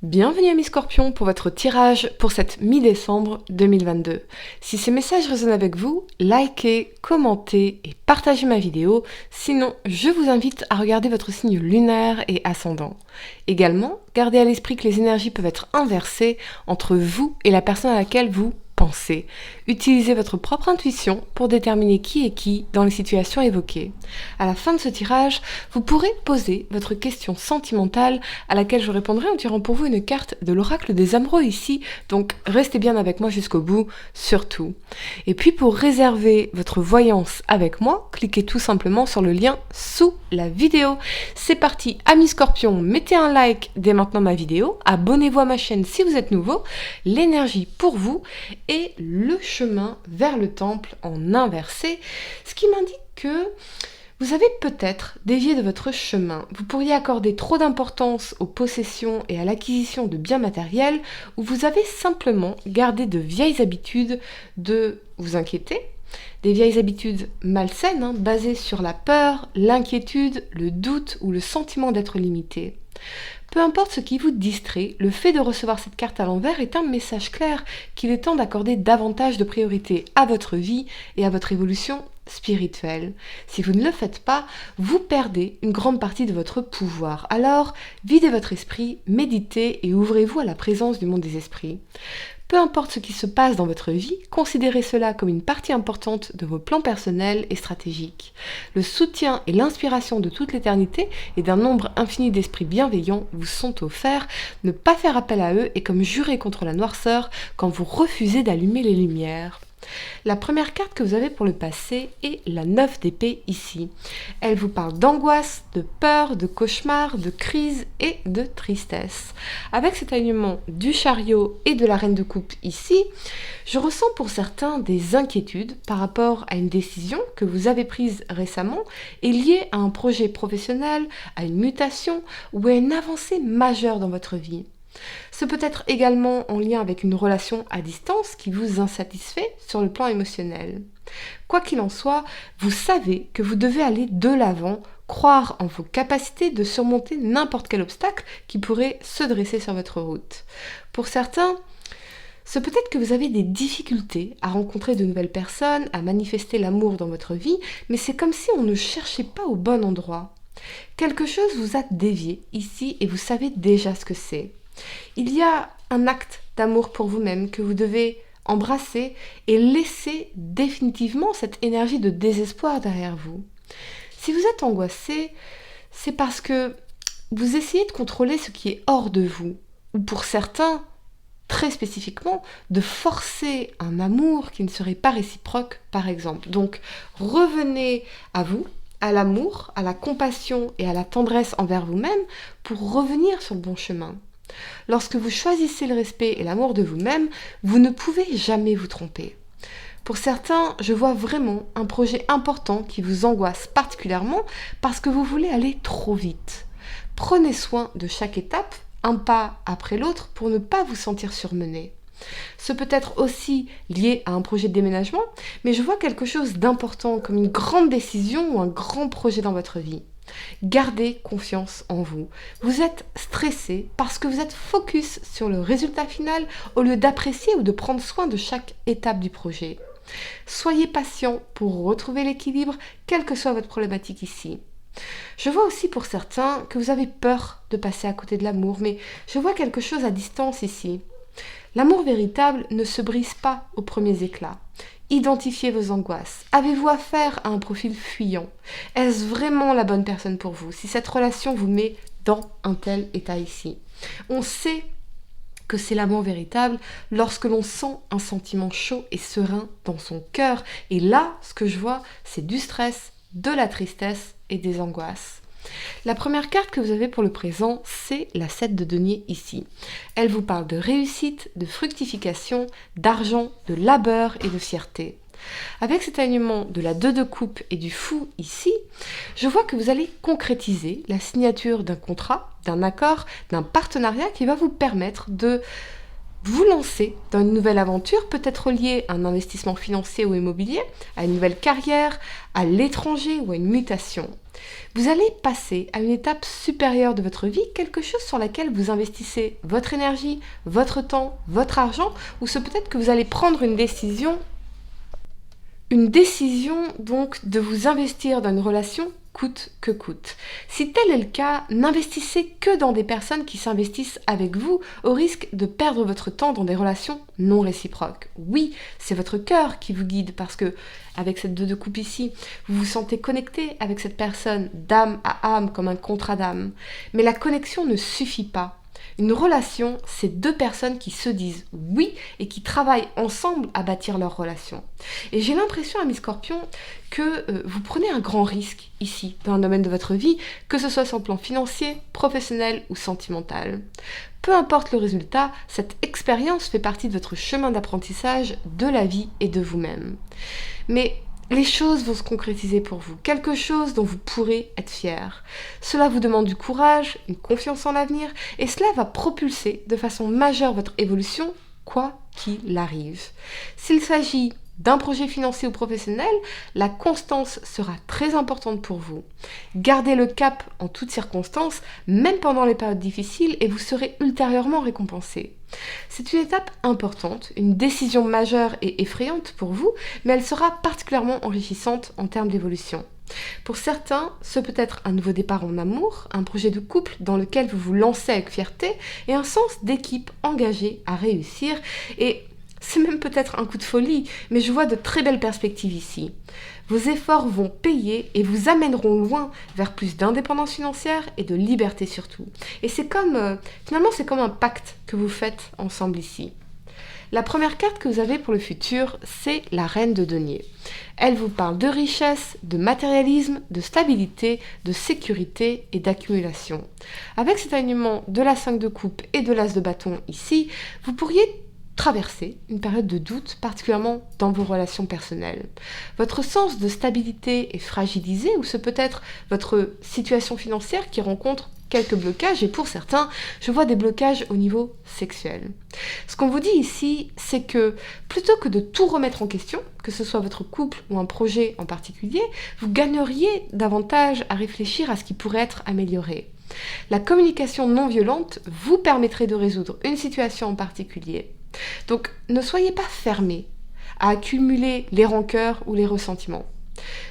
Bienvenue amis Scorpions pour votre tirage pour cette mi-décembre 2022. Si ces messages résonnent avec vous, likez, commentez et partagez ma vidéo. Sinon, je vous invite à regarder votre signe lunaire et ascendant. Également, gardez à l'esprit que les énergies peuvent être inversées entre vous et la personne à laquelle vous pensez. Utilisez votre propre intuition pour déterminer qui est qui dans les situations évoquées. À la fin de ce tirage, vous pourrez poser votre question sentimentale à laquelle je répondrai en tirant pour vous une carte de l'oracle des amoureux ici, donc restez bien avec moi jusqu'au bout, surtout. Et puis pour réserver votre voyance avec moi, cliquez tout simplement sur le lien sous la vidéo. C'est parti, amis Scorpions, mettez un like dès maintenant ma vidéo, abonnez-vous à ma chaîne si vous êtes nouveau, l'énergie pour vous et le chemin vers le temple en inversé, ce qui m'indique que vous avez peut-être dévié de votre chemin. Vous pourriez accorder trop d'importance aux possessions et à l'acquisition de biens matériels, ou vous avez simplement gardé de vieilles habitudes de vous inquiéter, des vieilles habitudes malsaines, basées sur la peur, l'inquiétude, le doute ou le sentiment d'être limité. Peu importe ce qui vous distrait, le fait de recevoir cette carte à l'envers est un message clair qu'il est temps d'accorder davantage de priorité à votre vie et à votre évolution spirituelle. Si vous ne le faites pas, vous perdez une grande partie de votre pouvoir. Alors, videz votre esprit, méditez et ouvrez-vous à la présence du monde des esprits. Peu importe ce qui se passe dans votre vie, considérez cela comme une partie importante de vos plans personnels et stratégiques. Le soutien et l'inspiration de toute l'éternité et d'un nombre infini d'esprits bienveillants vous sont offerts. Ne pas faire appel à eux est comme jurer contre la noirceur quand vous refusez d'allumer les lumières. La première carte que vous avez pour le passé est la 9 d'épée ici. Elle vous parle d'angoisse, de peur, de cauchemar, de crise et de tristesse. Avec cet alignement du chariot et de la reine de coupe ici, je ressens pour certains des inquiétudes par rapport à une décision que vous avez prise récemment et liée à un projet professionnel, à une mutation ou à une avancée majeure dans votre vie. Ce peut être également en lien avec une relation à distance qui vous insatisfait sur le plan émotionnel. Quoi qu'il en soit, vous savez que vous devez aller de l'avant, croire en vos capacités de surmonter n'importe quel obstacle qui pourrait se dresser sur votre route. Pour certains, c'est peut-être que vous avez des difficultés à rencontrer de nouvelles personnes, à manifester l'amour dans votre vie, mais c'est comme si on ne cherchait pas au bon endroit. Quelque chose vous a dévié ici et vous savez déjà ce que c'est. Il y a un acte d'amour pour vous-même que vous devez embrasser et laisser définitivement cette énergie de désespoir derrière vous. Si vous êtes angoissé, c'est parce que vous essayez de contrôler ce qui est hors de vous, ou pour certains, très spécifiquement, de forcer un amour qui ne serait pas réciproque, par exemple. Donc, revenez à vous, à l'amour, à la compassion et à la tendresse envers vous-même pour revenir sur le bon chemin. Lorsque vous choisissez le respect et l'amour de vous-même, vous ne pouvez jamais vous tromper. Pour certains, je vois vraiment un projet important qui vous angoisse particulièrement parce que vous voulez aller trop vite. Prenez soin de chaque étape, un pas après l'autre, pour ne pas vous sentir surmené. Ce peut être aussi lié à un projet de déménagement, mais je vois quelque chose d'important comme une grande décision ou un grand projet dans votre vie. Gardez confiance en vous. Vous êtes stressé parce que vous êtes focus sur le résultat final au lieu d'apprécier ou de prendre soin de chaque étape du projet. Soyez patient pour retrouver l'équilibre, quelle que soit votre problématique ici. Je vois aussi pour certains que vous avez peur de passer à côté de l'amour, mais je vois quelque chose à distance ici. L'amour véritable ne se brise pas aux premiers éclats. Identifiez vos angoisses. Avez-vous affaire à un profil fuyant? Est-ce vraiment la bonne personne pour vous si cette relation vous met dans un tel état ici? On sait que c'est l'amour véritable lorsque l'on sent un sentiment chaud et serein dans son cœur. Et là, ce que je vois, c'est du stress, de la tristesse et des angoisses. La première carte que vous avez pour le présent, c'est la 7 de denier ici. Elle vous parle de réussite, de fructification, d'argent, de labeur et de fierté. Avec cet alignement de la 2 de coupe et du fou ici, je vois que vous allez concrétiser la signature d'un contrat, d'un accord, d'un partenariat qui va vous permettre de vous lancez dans une nouvelle aventure, peut-être liée à un investissement financier ou immobilier, à une nouvelle carrière, à l'étranger ou à une mutation. Vous allez passer à une étape supérieure de votre vie, quelque chose sur laquelle vous investissez votre énergie, votre temps, votre argent, ou c'est peut-être que vous allez prendre une décision donc de vous investir dans une relation coûte que coûte. Si tel est le cas, n'investissez que dans des personnes qui s'investissent avec vous au risque de perdre votre temps dans des relations non réciproques. Oui, c'est votre cœur qui vous guide parce que avec cette 2 de coupe ici, vous vous sentez connecté avec cette personne d'âme à âme comme un contrat d'âme. Mais la connexion ne suffit pas. Une relation, c'est 2 personnes qui se disent oui et qui travaillent ensemble à bâtir leur relation. Et j'ai l'impression, amis Scorpion, que vous prenez un grand risque ici, dans un domaine de votre vie, que ce soit sur le plan financier, professionnel ou sentimental. Peu importe le résultat, cette expérience fait partie de votre chemin d'apprentissage de la vie et de vous-même. Mais les choses vont se concrétiser pour vous, quelque chose dont vous pourrez être fier. Cela vous demande du courage, une confiance en l'avenir, et cela va propulser de façon majeure votre évolution, quoi qu'il arrive. S'il s'agit d'un projet financier ou professionnel, la constance sera très importante pour vous. Gardez le cap en toutes circonstances, même pendant les périodes difficiles, et vous serez ultérieurement récompensé. C'est une étape importante, une décision majeure et effrayante pour vous, mais elle sera particulièrement enrichissante en termes d'évolution. Pour certains, ce peut être un nouveau départ en amour, un projet de couple dans lequel vous vous lancez avec fierté et un sens d'équipe engagée à réussir. Et c'est même peut-être un coup de folie, mais je vois de très belles perspectives ici. Vos efforts vont payer et vous amèneront loin vers plus d'indépendance financière et de liberté surtout. Et c'est comme, finalement, c'est comme un pacte que vous faites ensemble ici. La première carte que vous avez pour le futur, c'est la Reine de Denier. Elle vous parle de richesse, de matérialisme, de stabilité, de sécurité et d'accumulation. Avec cet alignement de la 5 de coupe et de l'As de bâton ici, vous pourriez traverser une période de doute, particulièrement dans vos relations personnelles. Votre sens de stabilité est fragilisé ou c'est peut-être votre situation financière qui rencontre quelques blocages et pour certains, je vois des blocages au niveau sexuel. Ce qu'on vous dit ici, c'est que plutôt que de tout remettre en question, que ce soit votre couple ou un projet en particulier, vous gagneriez davantage à réfléchir à ce qui pourrait être amélioré. La communication non violente vous permettrait de résoudre une situation en particulier. Donc, ne soyez pas fermés à accumuler les rancœurs ou les ressentiments.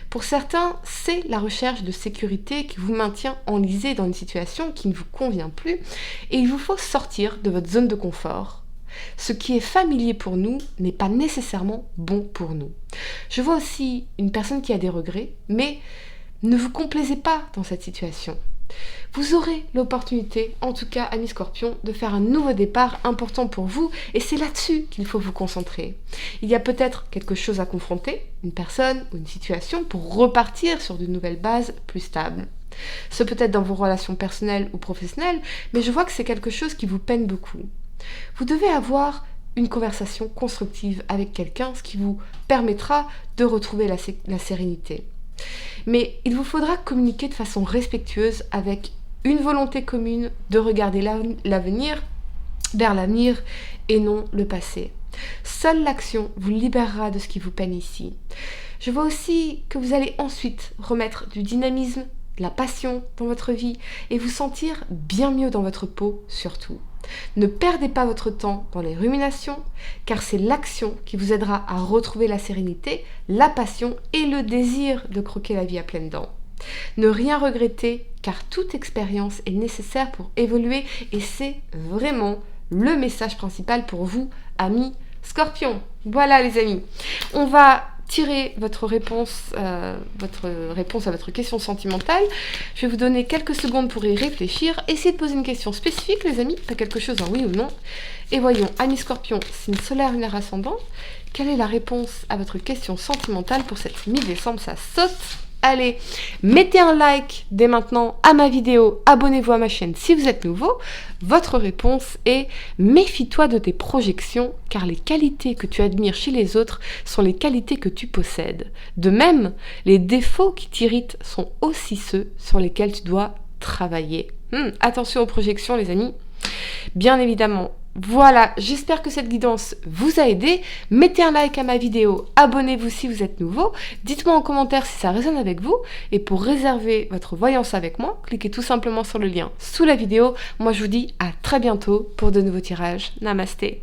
Pour certains, c'est la recherche de sécurité qui vous maintient enlisé dans une situation qui ne vous convient plus et il vous faut sortir de votre zone de confort. Ce qui est familier pour nous n'est pas nécessairement bon pour nous. Je vois aussi une personne qui a des regrets, mais ne vous complaisez pas dans cette situation. Vous aurez l'opportunité, en tout cas, amis Scorpion, de faire un nouveau départ important pour vous et c'est là-dessus qu'il faut vous concentrer. Il y a peut-être quelque chose à confronter, une personne ou une situation pour repartir sur de nouvelles bases plus stables. Ce peut être dans vos relations personnelles ou professionnelles, mais je vois que c'est quelque chose qui vous peine beaucoup. Vous devez avoir une conversation constructive avec quelqu'un, ce qui vous permettra de retrouver la sérénité. Mais il vous faudra communiquer de façon respectueuse avec une volonté commune de regarder l'avenir vers l'avenir et non le passé. Seule l'action vous libérera de ce qui vous peine ici. Je vois aussi que vous allez ensuite remettre du dynamisme, de la passion dans votre vie et vous sentir bien mieux dans votre peau surtout. Ne perdez pas votre temps dans les ruminations, car c'est l'action qui vous aidera à retrouver la sérénité, la passion et le désir de croquer la vie à pleines dents. Ne rien regretter, car toute expérience est nécessaire pour évoluer et c'est vraiment le message principal pour vous, amis Scorpion. Voilà les amis, on va tirer votre réponse à votre question sentimentale. Je vais vous donner quelques secondes pour y réfléchir. Essayez de poser une question spécifique, les amis, pas quelque chose en oui ou non. Et voyons, Amis Scorpion, signe solaire, lunaire ascendant, quelle est la réponse à votre question sentimentale pour cette mi-décembre? Ça saute. Allez, mettez un like dès maintenant à ma vidéo, abonnez-vous à ma chaîne si vous êtes nouveau. Votre réponse est « Méfie-toi de tes projections, car les qualités que tu admires chez les autres sont les qualités que tu possèdes. De même, les défauts qui t'irritent sont aussi ceux sur lesquels tu dois travailler. » Attention aux projections, les amis. Bien évidemment, Voilà, j'espère que cette guidance vous a aidé. Mettez un like à ma vidéo, abonnez-vous si vous êtes nouveau, dites-moi en commentaire si ça résonne avec vous. Et pour réserver votre voyance avec moi, cliquez tout simplement sur le lien sous la vidéo. Moi je vous dis à très bientôt pour de nouveaux tirages. Namasté.